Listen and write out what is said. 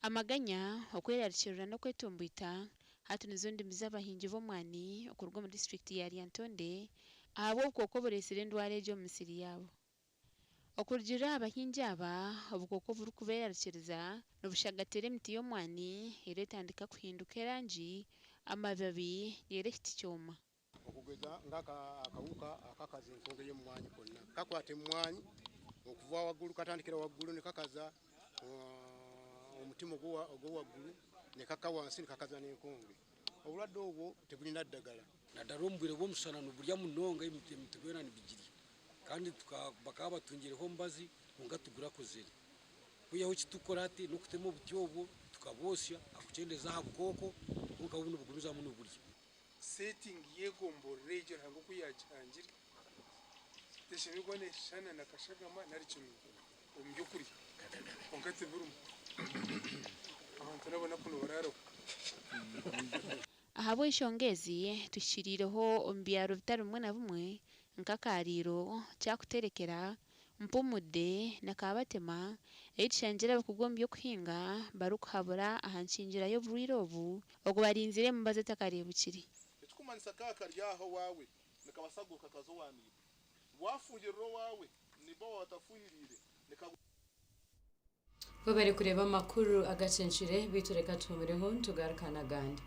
amaganya okwerarikirira no kwetumbuita hati nizo ndimi z'abahingi b'omwani okurugwa mu district ya Lyantonde ahabwo obukooko buresire endwara egi omu misiri yaabo. Okurugirira abahingi aba obukooko burikubeerarikiriza nibushagatira emiti y'omwani eretandika kuhinduka erangi amababi reero ekiti kyoma. Okugeza akawuka akakaza enkonge y'omwani konna kakwata emmwanyi okuva waggulu katandikira waggulu ne kakaza omutima ogwo waggulu ne kaka wansi ne kakaza n'enkonge. Obulwadde obwo tebulina ddagala. Naddala omubwire bw'omusana nibulya munonga emiti byona nibigiri kandi bakaba batungireho omubazi nga tugurakozere kuyaho kitukora ati n'okutema obuti obwo tukabosya akukyendeza aha bukooko konka buno bugumiza muno burya setting yegomborera ekyo ntabwo kuyakirangire teshemerwa neshana nakashagama nari kinu omu by'ukuri konka tiburumu abantu nabona kuno bararo. Ahabwo eshongezi tushirireho omu byaro bitari bimwe na bimwe nk'akariro kyakuterekera mpumude na kabatema ekishangira abakugwa mu by'okuhinga barikuhabura aha nshingira y'oburwire obu barinzire emibazi etakarebukire. Ekikumanisa kakari aho wawe nikabasaguka kazo wamira wafungirira wawe nibo watafungirire bari kureba amakuru agacenshire bitureka tumureho tugarukana gandi.